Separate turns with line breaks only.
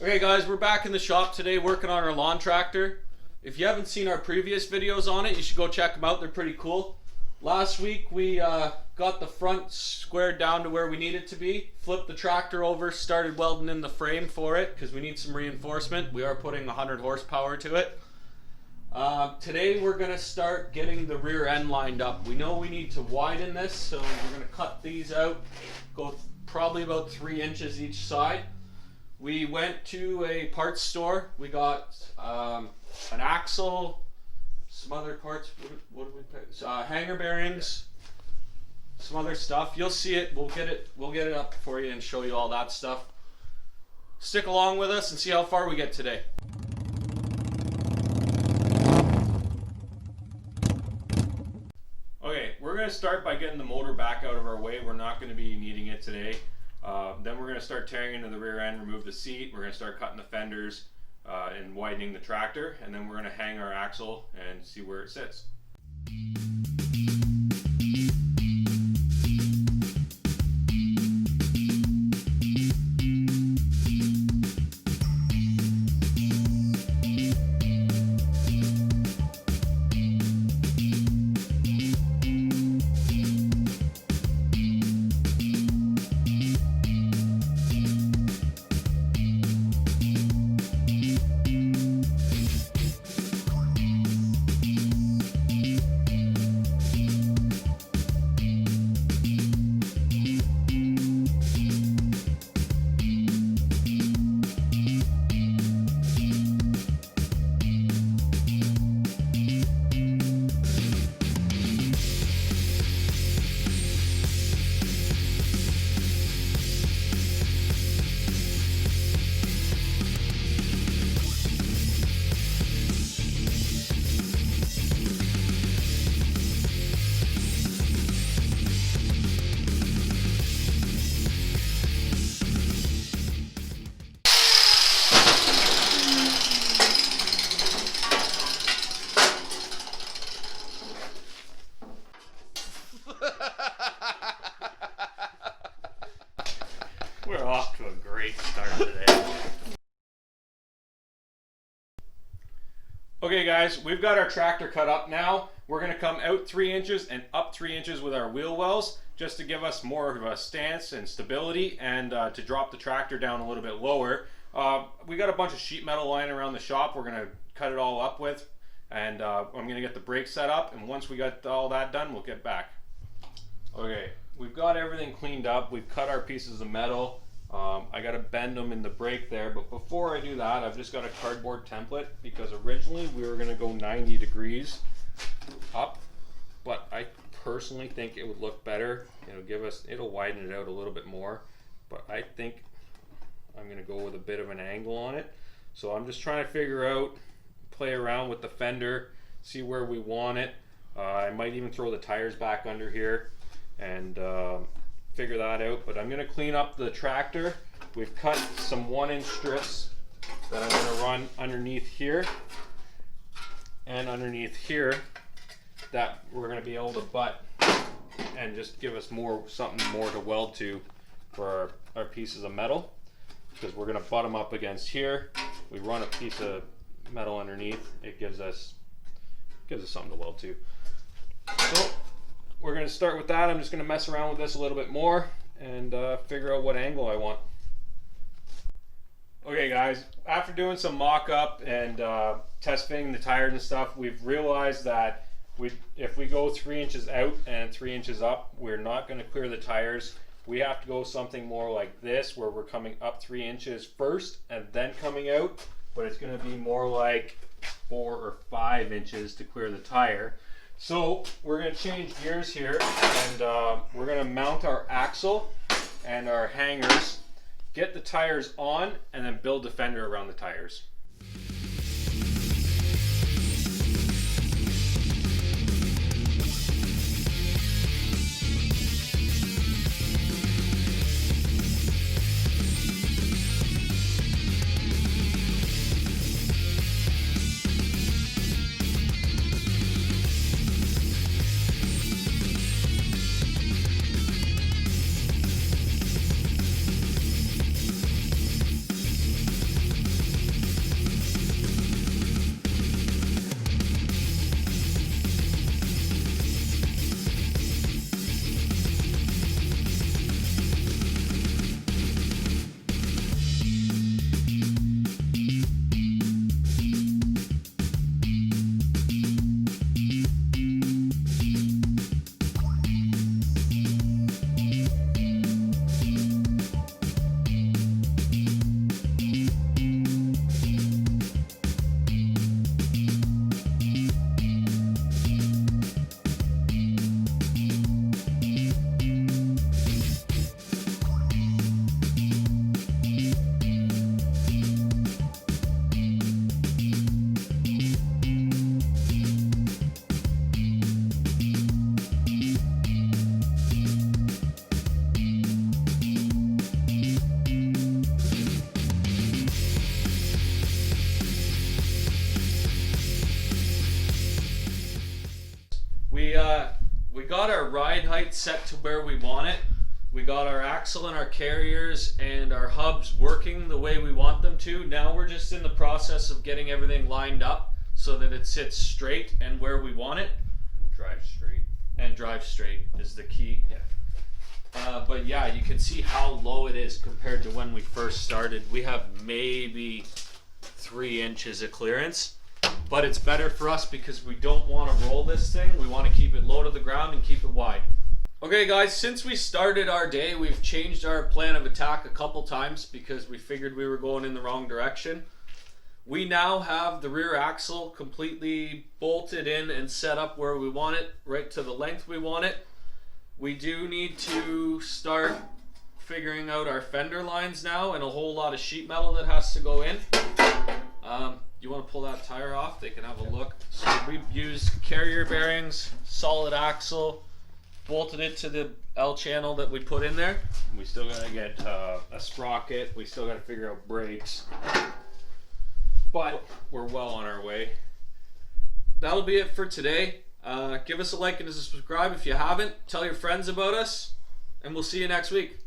Okay guys, we're back in the shop today working on our lawn tractor. If you haven't seen our previous videos on it, you should go check them out. They're pretty cool. Last week we got the front squared down to where we need it to be, flipped the tractor over, started welding in the frame for it because we need some reinforcement. We are putting 100 horsepower to it. Today we're going to start getting the rear end lined up. We know we need to widen this, so we're going to cut these out, go probably about 3 inches each side. We went to a parts store. We got an axle, some other parts. What did we pick? Hanger bearings, some other stuff. You'll see it. We'll get it up for you and show you all that stuff. Stick along with us and see how far we get today. Okay, we're going to start by getting the motor back out of our way. We're not going to be needing it today. Then we're going to start tearing into the rear end, remove the seat. We're going to start cutting the fenders and widening the tractor, and then we're going to hang our axle and see where it sits. We're off to a great start today. Okay guys, we've got our tractor cut up now. We're going to come out 3 inches and up 3 inches with our wheel wells just to give us more of a stance and stability, and to drop the tractor down a little bit lower. We got a bunch of sheet metal lying around the shop we're going to cut it all up with, and I'm going to get the brakes set up, and once we got all that done, we'll get back. Okay, we've got everything cleaned up. We've cut our pieces of metal. I got to bend them in the brake there, but before I do that, I've just got a cardboard template because originally we were going to go 90 degrees up, but I personally think it would look better. It'll widen it out a little bit more, but I think I'm going to go with a bit of an angle on it. So I'm just trying to figure out, play around with the fender, see where we want it. I might even throw the tires back under here and figure that out, but I'm going to clean up the tractor. We've cut some 1-inch strips that I'm going to run underneath here and underneath here that we're going to be able to butt and just give us something more to weld to for our pieces of metal, because we're going to butt them up against here. We run a piece of metal underneath, it gives us something to weld to. So we're going to start with that. I'm just going to mess around with this a little bit more and figure out what angle I want. Okay guys, after doing some mock-up and test fitting the tires and stuff, we've realized that if we go 3 inches out and 3 inches up, we're not going to clear the tires. We have to go something more like this, where we're coming up 3 inches first and then coming out, but it's going to be more like 4 or 5 inches to clear the tire. So we're going to change gears here, and we're going to mount our axle and our hangers, get the tires on, and then build the fender around the tires.
ride height set to where we want it. We got our axle and our carriers and our hubs working the way we want them to. Now we're just in the process of getting everything lined up so that it sits straight and where we want it.
Drive straight.
And drive straight is the key.
Yeah.
But yeah, you can see how low it is compared to when we first started. We have maybe 3 inches of clearance, but it's better for us because we don't want to roll this thing. We want to keep it low to the ground and keep it wide. Okay guys, since we started our day, we've changed our plan of attack a couple times because we figured we were going in the wrong direction. We now have the rear axle completely bolted in and set up where we want it, right to the length we want it. We do need to start figuring out our fender lines now and a whole lot of sheet metal that has to go in. You want to pull that tire off? They can have a look. So we've used carrier bearings, solid axle, bolted it to the L channel that we put in there.
We still gotta get a sprocket. We still gotta figure out brakes. But we're well on our way.
That'll be it for today. Give us a like and a subscribe if you haven't. Tell your friends about us, and we'll see you next week.